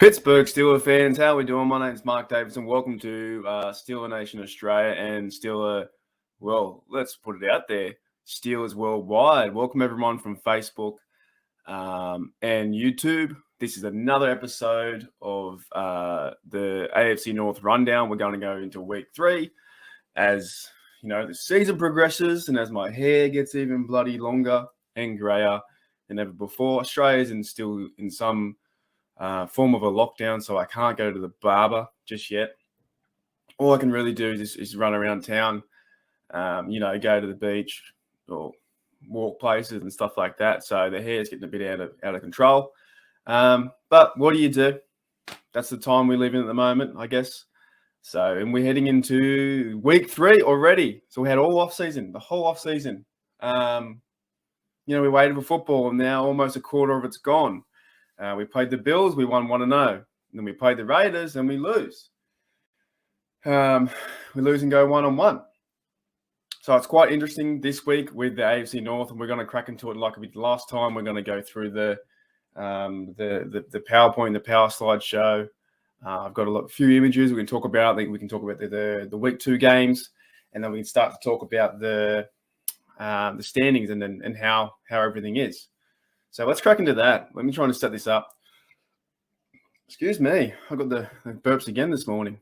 Pittsburgh Steelers fans, how are we doing? My name's Mark Davidson. Welcome to Steeler Nation Australia and Steeler, well, let's put it out there, Steelers Worldwide. Welcome everyone from Facebook and YouTube. This is another episode of the AFC North Rundown. We're going to go into week 3 as, you know, the season progresses and as my hair gets even bloody longer and grayer than ever before. Australia's still in some form of a lockdown, so I can't go to the barber just yet. All I can really do is run around town, go to the beach or walk places and stuff like that. So the hair's getting a bit out of control. But what do? That's the time we live in at the moment, I guess. So, and we're heading into week 3 already. So we had all off season, the whole off season. We waited for football, and now almost a quarter of it's gone. We played the Bills, we won 1-0. And then we played the Raiders, and we lose. We lose and go 1-1. So it's quite interesting this week with the AFC North, and we're going to crack into it like we did last time. We're going to go through the PowerPoint, the Power Slide show. I've got a few images we can talk about. I think we can talk about the week 2 games, and then we can start to talk about the standings and how everything is. So let's crack into that. Let me try and set this up. Excuse me. I got the burps again this morning.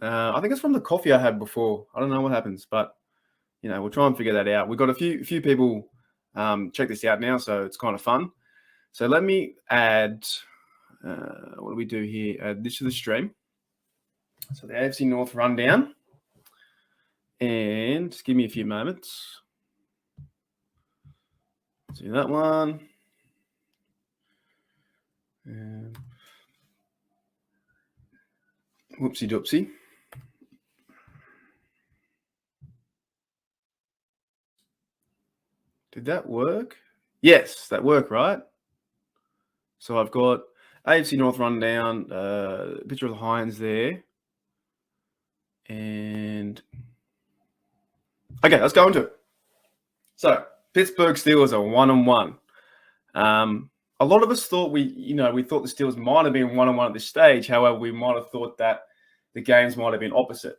I think it's from the coffee I had before. I don't know what happens, but, we'll try and figure that out. We've got a few people check this out now, so it's kind of fun. So let me add, what do we do here? Add this to the stream. So the AFC North Rundown. And just give me a few moments. See that one. Whoopsie doopsie. Did that work? Yes, that worked, right? So I've got AFC North Rundown, a picture of the Hines there. And okay, let's go into it. So Pittsburgh Steelers are 1-1. A lot of us thought we thought the Steelers might have been 1-1 at this stage. However, we might have thought that the games might have been opposite.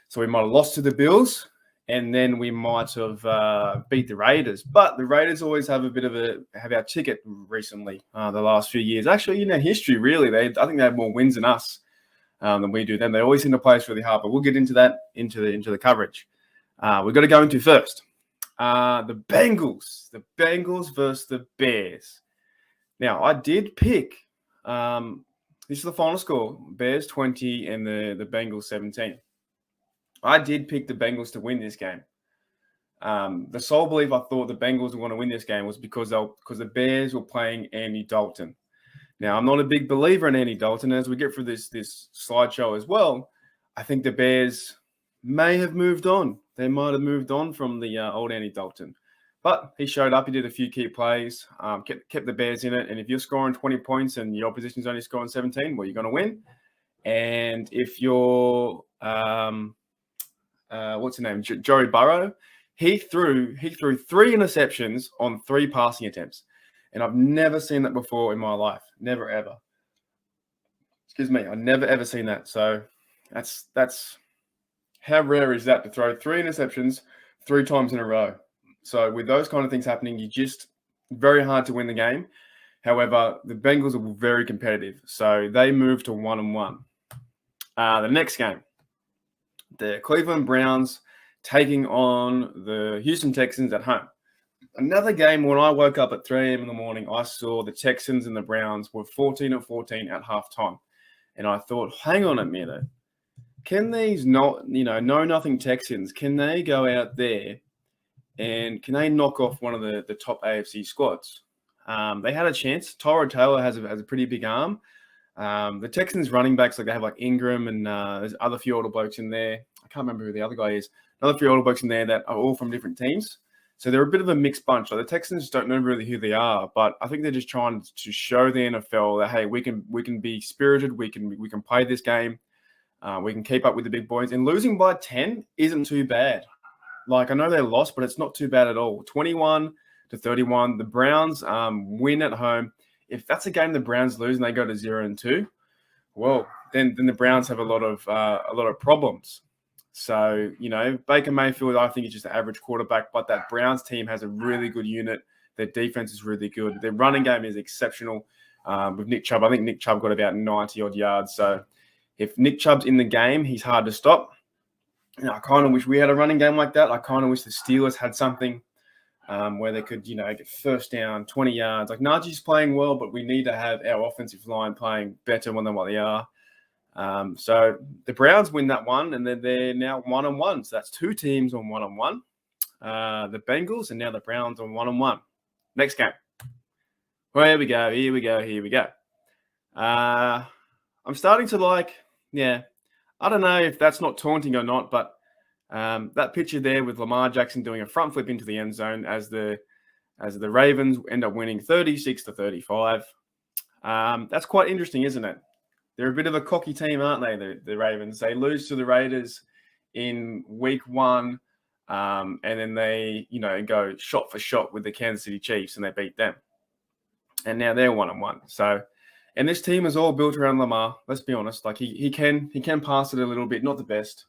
So we might have lost to the Bills, and then we might have beat the Raiders. But the Raiders always have have our ticket recently, the last few years. Actually, in their history, really, I think they have more wins than us than we do. Then they always seem to play us really hard. But we'll get into that into the coverage. We've got to go into first. The Bengals versus the Bears. Now, I did pick, this is the final score, Bears 20 and the Bengals 17. I did pick the Bengals to win this game. The sole belief I thought the Bengals would want to win this game was because the Bears were playing Andy Dalton. Now, I'm not a big believer in Andy Dalton. As we get through this slideshow as well, I think the Bears may have moved on. They might have moved on from the old Andy Dalton. But he showed up. He did a few key plays, kept the Bears in it. And if you're scoring 20 points and your opposition's only scoring 17, well, you're going to win. And if you're, what's his name, Joey Burrow, he threw 3 interceptions on 3 passing attempts. And I've never seen that before in my life. Never, ever. Excuse me. I've never, ever seen that. So that's how rare is that to throw 3 interceptions 3 times in a row? So with those kind of things happening, you just very hard to win the game. However, the Bengals are very competitive. So they moved to 1-1. The next game, the Cleveland Browns taking on the Houston Texans at home. Another game when I woke up at 3 a.m. in the morning, I saw the Texans and the Browns were 14-14 at halftime. And I thought, hang on a minute. Can these know-nothing Texans, can they go out there and can they knock off one of the top AFC squads? They had a chance. Tyrod Taylor has a pretty big arm. The Texans running backs, they have Ingram and there's other few older blokes in there. I can't remember who the other guy is. Another few older blokes in there that are all from different teams. So they're a bit of a mixed bunch. The Texans don't know really who they are, but I think they're just trying to show the NFL that, hey, we can be spirited. We can play this game. We can keep up with the big boys. And losing by 10 isn't too bad. I know they lost, but it's not too bad at all. 21-31. The Browns win at home. If that's a game the Browns lose and they go to 0-2, well, then the Browns have a lot of problems. So, Baker Mayfield, I think, is just an average quarterback, but that Browns team has a really good unit. Their defense is really good. Their running game is exceptional with Nick Chubb. I think Nick Chubb got about 90-odd yards. So if Nick Chubb's in the game, he's hard to stop. I kind of wish we had a running game like that. I kind of wish the Steelers had something where they could, get first down, 20 yards. Like, Najee's playing well, but we need to have our offensive line playing better than what they are. So the Browns win that one, and then they're now 1-1. So that's two teams on 1-1. The Bengals, and now the Browns on 1-1. Next game. Well, here we go. I'm starting to I don't know if that's not taunting or not, but that picture there with Lamar Jackson doing a front flip into the end zone as the Ravens end up winning 36-35. That's quite interesting, isn't it? They're a bit of a cocky team, aren't they, the Ravens? They lose to the Raiders in week 1, and then they, go shot for shot with the Kansas City Chiefs, and they beat them. And now they're 1-1. So, and this team is all built around Lamar. Let's be honest. Like, he can pass it a little bit, not the best.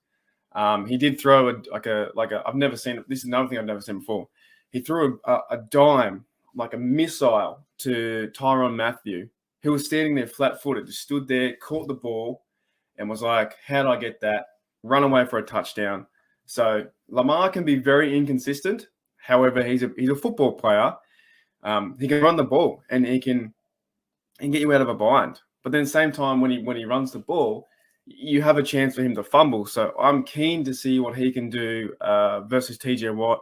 He did throw I've never seen it. This is another thing I've never seen before. He threw a dime, like a missile, to Tyrann Mathieu. He was standing there flat-footed, just stood there, caught the ball, and was like, how do I get that? Run away for a touchdown. So Lamar can be very inconsistent. However, he's a football player. He can run the ball, and he can get you out of a bind. But then at the same time, when he runs the ball, you have a chance for him to fumble. So I'm keen to see what he can do versus TJ Watt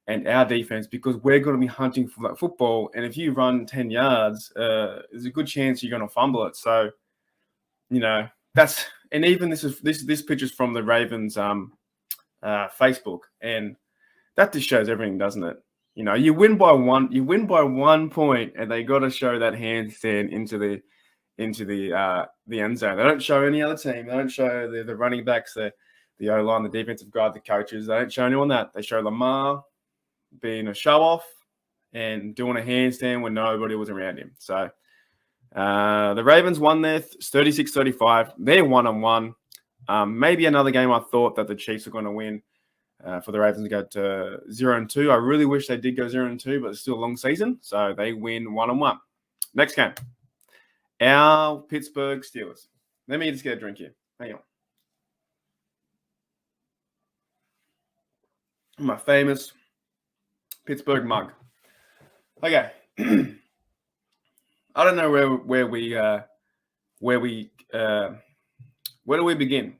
and our defense, because we're going to be hunting for that football. And if you run 10 yards, there's a good chance you're going to fumble it. So, and even this picture's from the Ravens Facebook, and that just shows everything, doesn't it? You win by 1 point, and they got to show that handstand into the end zone. They don't show any other team. They don't show the running backs, the O-line, the defensive guard, the coaches. They don't show anyone that. They show Lamar being a show-off and doing a handstand when nobody was around him. So the Ravens won there 36-35. They're 1-1. Maybe another game I thought that the Chiefs were going to win for the Ravens to go to 0-2. I really wish they did go 0-2, but it's still a long season. So they win 1-1. Next game. Our Pittsburgh Steelers. Let me just get a drink here. Hang on. My famous Pittsburgh mug. Okay. I don't know where do we begin?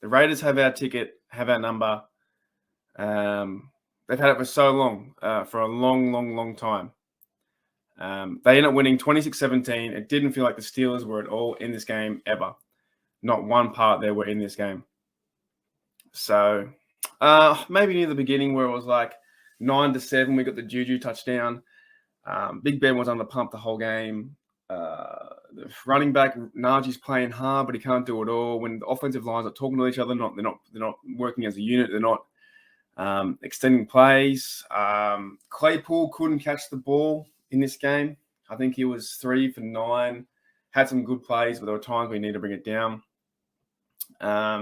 The Raiders have our ticket, have our number. They've had it for so long, for a long time. They ended up winning 26-17. It didn't feel like the Steelers were at all in this game ever. Not one part they were in this game. So maybe near the beginning where it was like 9-7, we got the Juju touchdown. Big Ben was on the pump the whole game. The running back Najee's playing hard, but he can't do it all. When the offensive lines are talking to each other, they're not working as a unit. They're not extending plays. Claypool couldn't catch the ball in this game. I think he was 3 for 9. Had some good plays, but there were times we need to bring it down.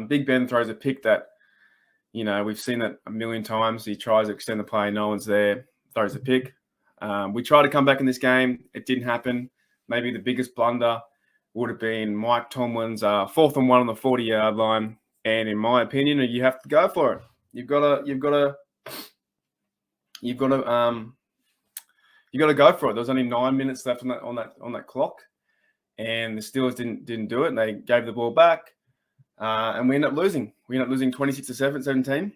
Big Ben throws a pick that, we've seen that a million times. He tries to extend the play. No one's there. Throws a pick. We tried to come back in this game. It didn't happen. Maybe the biggest blunder would have been Mike Tomlin's 4th and 1 on the 40-yard line. And in my opinion, you have to go for it. You've got to go for it. There was only 9 minutes left on that clock, and the Steelers didn't do it. And they gave the ball back, and we ended up losing. We ended up losing 26-17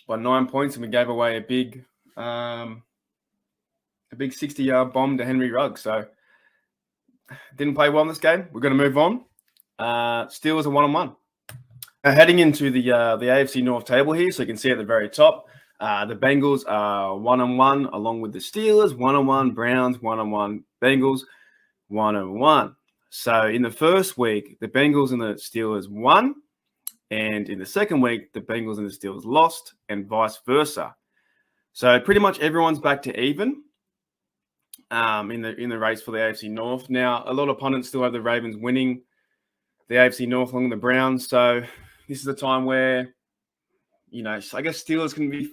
by 9 points, and we gave away a big 60-yard bomb to Henry Ruggs. So didn't play well in this game. We're going to move on. Steelers are 1-1. Heading into the AFC North table here, so you can see at the very top, the Bengals are 1-1, along with the Steelers, 1-1, Browns, 1-1, Bengals, 1-1. So in the first week, the Bengals and the Steelers won, and in the second week, the Bengals and the Steelers lost, and vice versa. So pretty much everyone's back to even in the race for the AFC North. Now, a lot of pundits still have the Ravens winning the AFC North along the Browns. So this is a time where, I guess Steelers can be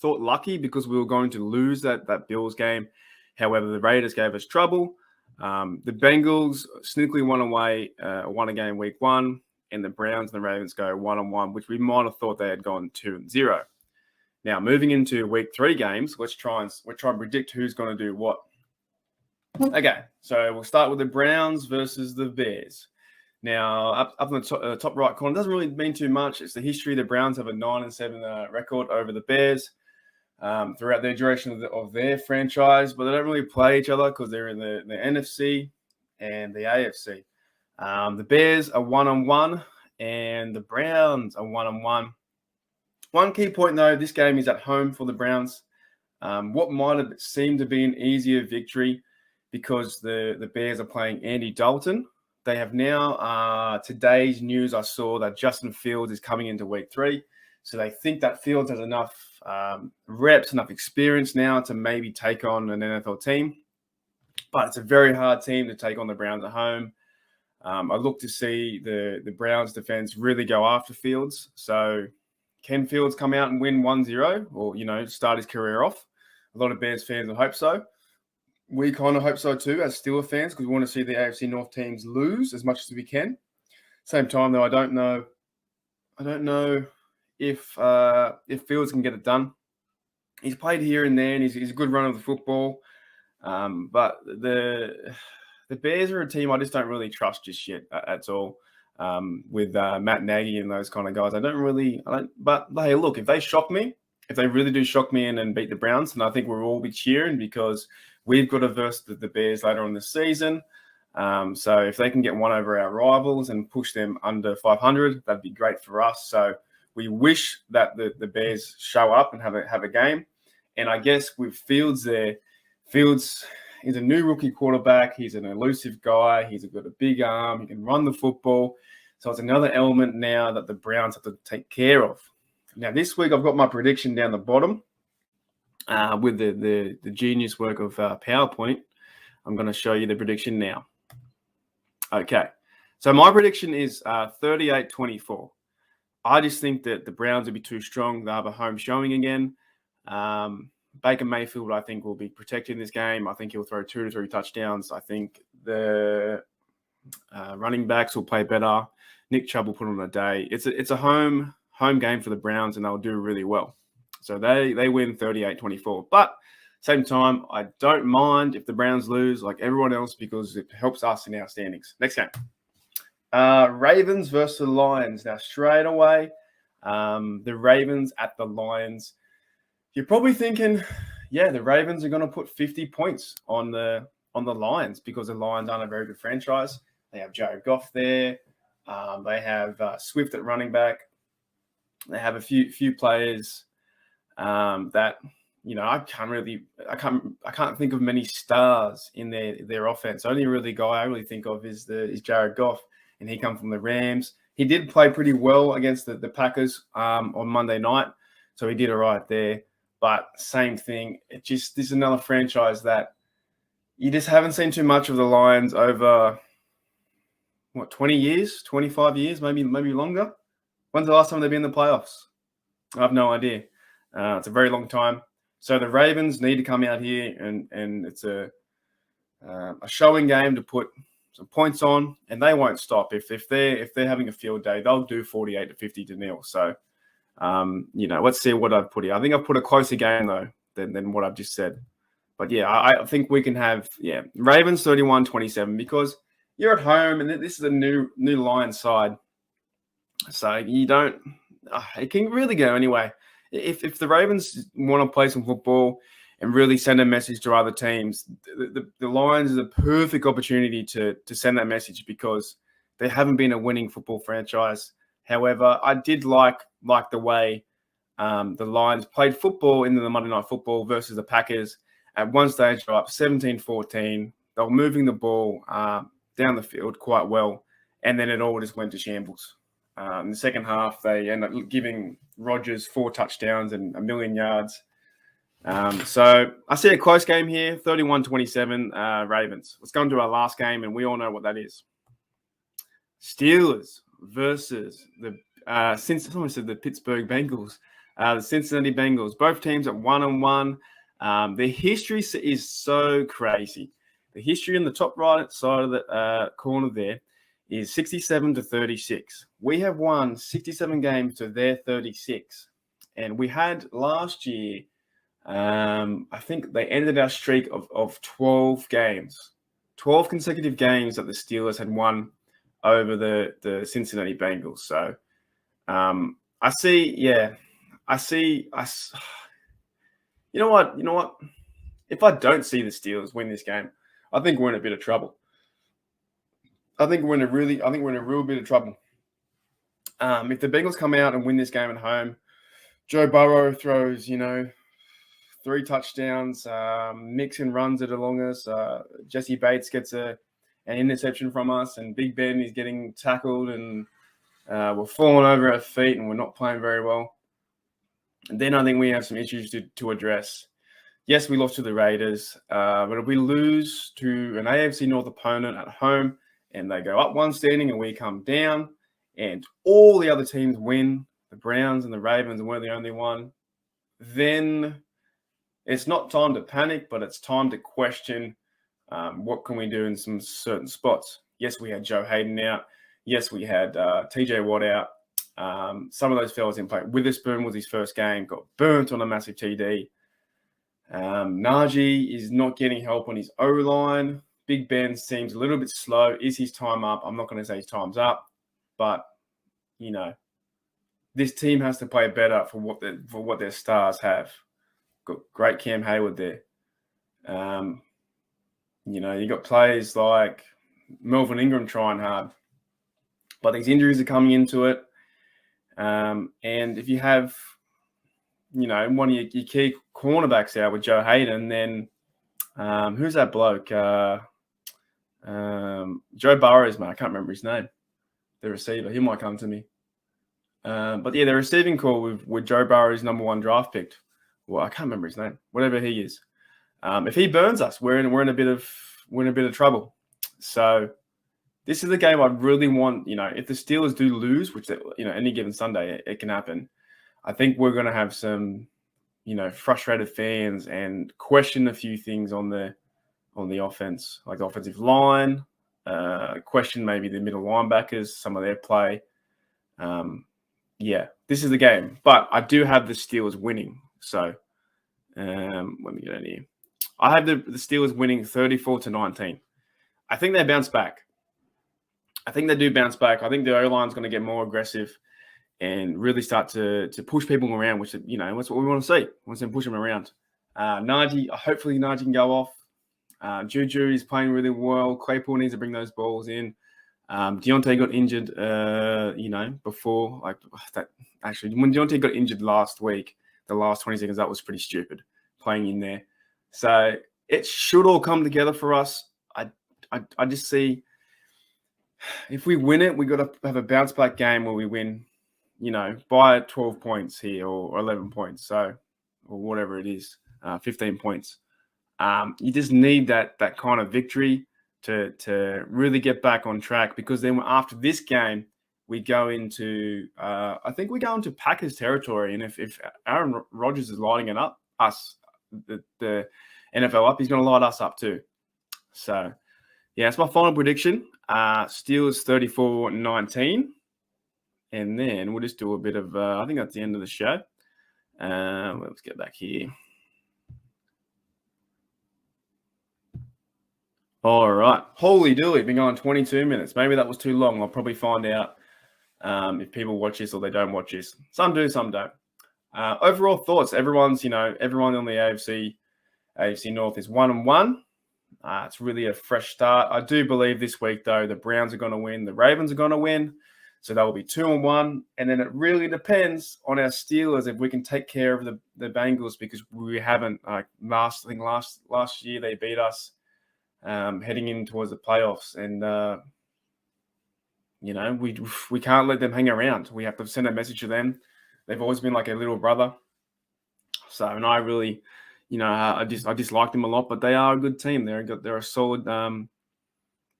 thought lucky because we were going to lose that Bills game. However, the Raiders gave us trouble. The Bengals sneakily won a game week 1, and the Browns and the Ravens go 1-1, which we might have thought they had gone 2-0. Now, moving into week 3 games, let's try and predict who's going to do what. Okay, so we'll start with the Browns versus the Bears. Now, up in the top right corner, doesn't really mean too much. It's the history. The Browns have a 9-7 record over the Bears throughout the duration of their franchise, but they don't really play each other because they're in the NFC and the AFC. The Bears are 1-1, and the Browns are 1-1. One key point, though, this game is at home for the Browns. What might have seemed to be an easier victory because the Bears are playing Andy Dalton. They have now, today's news, I saw that Justin Fields is coming into week 3. So they think that Fields has enough reps, enough experience now to maybe take on an NFL team. But it's a very hard team to take on the Browns at home. I look to see the Browns defense really go after Fields. So can Fields come out and win 1-0 or, start his career off? A lot of Bears fans will hope so. We kind of hope so too as Steelers fans because we want to see the AFC North teams lose as much as we can. Same time, though, I don't know if Fields can get it done. He's played here and there, and he's a good runner of the football. But the Bears are a team I just don't really trust just yet at all. With Matt Nagy and those kind of guys, I don't. But hey, look, if they really do shock me and beat the Browns, then I think we'll all be cheering because we've got to verse the Bears later on this season. So if they can get one over our rivals and push them under 500, that'd be great for us. So we wish that the Bears show up and have a game. And I guess with Fields there, Fields is a new rookie quarterback. He's an elusive guy. He's got a big arm. He can run the football. So it's another element now that the Browns have to take care of. Now, this week I've got my prediction down the bottom with the genius work of PowerPoint. I'm going to show you the prediction now. Okay. So my prediction is 38-24. I just think that the Browns will be too strong. They'll have a home showing again. Baker Mayfield, I think, will be protecting this game. I think he'll throw 2 to 3 touchdowns. I think the running backs will play better. Nick Chubb will put on a day. It's a home game for the Browns, and they'll do really well. So they win 38-24. But same time, I don't mind if the Browns lose like everyone else because it helps us in our standings. Next game. Ravens versus the Lions. Now, straight away, the Ravens at the Lions. You're probably thinking, yeah, the Ravens are going to put 50 points on the Lions because the Lions aren't a very good franchise. They have Jared Goff there. They have Swift at running back. They have a few players that I can't think of many stars in their offense. The only really guy I really think of is Jared Goff, and he comes from the Rams. He did play pretty well against the Packers on Monday night, so he did all right there. But same thing, this is another franchise that you just haven't seen too much of the Lions over 20 years, 25 years, maybe longer. When's the last time they've been in the playoffs? I have no idea. It's a very long time. So the Ravens need to come out here and it's a showing game to put some points on, and they won't stop. If they're having a field day, they'll do 48-50-0. So let's see what I've put here. I think I've put a closer game though than what I've just said. But yeah, I think we can have Ravens 31-27 because you're at home and this is a new Lions side. So you don't. It can really go anyway. If the Ravens want to play some football and really send a message to other teams, the Lions is a perfect opportunity to send that message because they haven't been a winning football franchise. However, I did like the way the Lions played football in the Monday Night Football versus the Packers. At one stage, they're up 17-14. They were moving the ball down the field quite well, and then it all just went to shambles. In the second half, they end up giving Rodgers 4 touchdowns and 1 million yards. So I see a close game here, 31-27 Ravens. Let's go into our last game, and we all know what that is. Steelers versus since someone said the Pittsburgh Bengals, the Cincinnati Bengals. Both teams at 1-1. Their history is so crazy. The history on the top right side of the corner there is 67-36. We have won 67 games to their 36. And we had last year, I think they ended our streak of 12 games. 12 consecutive games that the Steelers had won over the Cincinnati Bengals. So I see. You know what? If I don't see the Steelers win this game, I think we're in a bit of trouble. I think we're in a real bit of trouble. If the Bengals come out and win this game at home, Joe Burrow throws, 3 touchdowns. Mixon runs it along us. Jesse Bates gets an interception from us, and Big Ben is getting tackled, and we're falling over our feet, and we're not playing very well. And then I think we have some issues to address. Yes, we lost to the Raiders, but if we lose to an AFC North opponent at home and they go up one standing and we come down and all the other teams win, the Browns and the Ravens, and we're the only one, then it's not time to panic, but it's time to question what can we do in some certain spots. Yes, we had Joe Hayden out. Yes, we had TJ Watt out. Some of those fellas didn't play. Witherspoon was his first game, got burnt on a massive TD. Najee is not getting help on his O-line. Big Ben seems a little bit slow. Is his time up? I'm not going to say his time's up, but, this team has to play better for what their stars have. Got great Cam Hayward there. You got players like Melvin Ingram trying hard, but these injuries are coming into it. And if you have, one of your key cornerbacks out with Joe Hayden, then who's that bloke? Joe Burrows, man. I can't remember his name. The receiver. He might come to me. But yeah, the receiving core with Joe Burrow's number 1 draft pick. Well, I can't remember his name. Whatever he is. If he burns us, we're in a bit of trouble. So this is the game I really want. If the Steelers do lose, which any given Sunday it can happen, I think we're going to have some, frustrated fans and question a few things on the offense, like the offensive line. Question maybe the middle linebackers, some of their play. This is the game, but I do have the Steelers winning. So let me get in here. I have the Steelers winning 34-19. I think they bounce back. I think they do bounce back. I think the O-line is going to get more aggressive and really start to push people around, which, that's what we want to see. We want to push them around. Hopefully Najee can go off. Juju is playing really well. Claypool needs to bring those balls in. Deontay got injured, before like that. Actually, when Deontay got injured last week, the last 20 seconds, that was pretty stupid playing in there. So it should all come together for us. I just see if we win it, we got to have a bounce back game where we win, by 12 points here or 11 points. So, or whatever it is, 15 points. You just need that kind of victory to really get back on track, because then after this game, we go into I think we go into Packers territory, and if Aaron Rodgers is lighting it up, the NFL up, he's going to light us up too. So, yeah, it's my final prediction. Steelers 34-19, and then we'll just do a bit of. I think that's the end of the show. Let's get back here. All right. Holy dooly, been going 22 minutes. Maybe that was too long. I'll probably find out if people watch this or they don't watch this. Some do, some don't. Overall thoughts. Everyone on the AFC North is 1-1. It's really a fresh start. I do believe this week, though, the Browns are going to win. The Ravens are going to win. So that will be 2-1. And then it really depends on our Steelers if we can take care of the Bengals, because we haven't. Last year they beat us. Heading in towards the playoffs, and we can't let them hang around. We have to send a message to them. They've always been like a little brother. So, and I really, I dislike them a lot, but they are a good team. They're a solid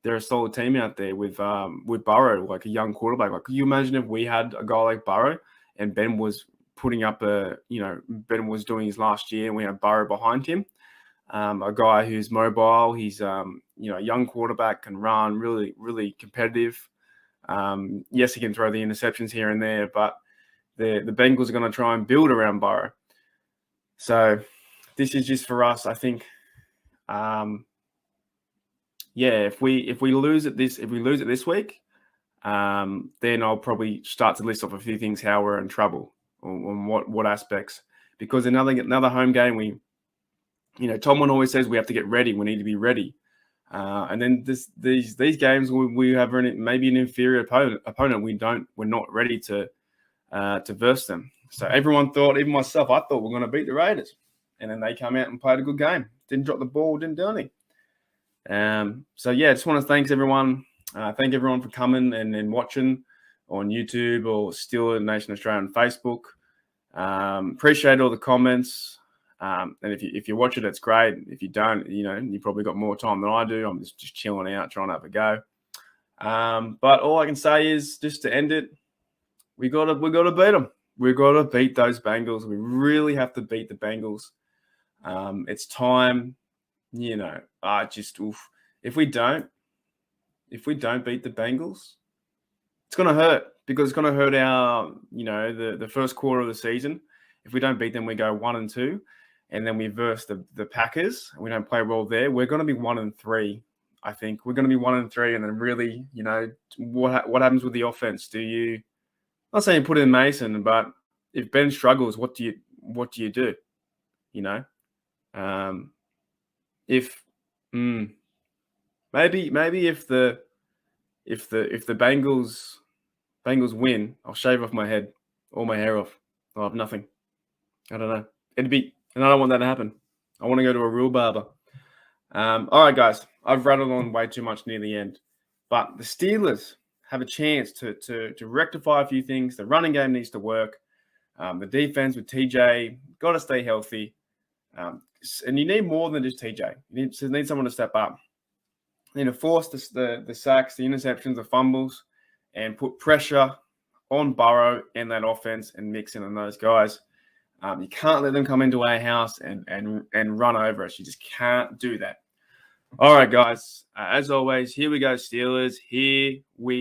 they're a solid team out there with Burrow, like a young quarterback. Like, could you imagine if we had a guy like Burrow and Ben was putting up Ben was doing his last year and we had Burrow behind him? A guy who's mobile, he's a young quarterback, can run, really, really competitive. Yes, he can throw the interceptions here and there, but the Bengals are going to try and build around Burrow. So this is just for us, I think. If we lose it this week, then I'll probably start to list off a few things how we're in trouble on what aspects. Because another home game, Tomlin always says we have to get ready. We need to be ready. And then these games we have maybe an inferior opponent. We're not ready to verse them. So everyone thought, even myself, I thought we're going to beat the Raiders, and then they come out and played a good game. Didn't drop the ball, didn't do anything. Just want to thank everyone. Thank everyone for coming and watching on YouTube or Steeler Nation Australia on Facebook. Appreciate all the comments. And if you watch it, it's great. If you don't, you probably got more time than I do. I'm just chilling out, trying to have a go. But all I can say is, just to end it, we gotta beat them. We gotta beat those Bengals. We really have to beat the Bengals. It's time. If we don't beat the Bengals, it's gonna hurt, because it's gonna hurt our, the first quarter of the season. If we don't beat them, we go 1-2, and then we verse the Packers, and we don't play well there. We're gonna be 1-3. I think we're gonna be 1-3, and then really, what happens with the offense? I'm not saying put in Mason, but if Ben struggles, what do you do? Maybe if the Bengals win, I'll shave off my head, all my hair off. I'll have nothing. I don't know. And I don't want that to happen. I want to go to a real barber. All right, guys. I've rattled on way too much near the end, but the Steelers have a chance to rectify a few things. The running game needs to work. The defense with TJ got to stay healthy. And you need more than just TJ. You need someone to step up. You need to force the sacks, the interceptions, the fumbles, and put pressure on Burrow and that offense and mix in on those guys. You can't let them come into our house and run over us. You just can't do that. All right, guys. As always, here we go, Steelers. Here we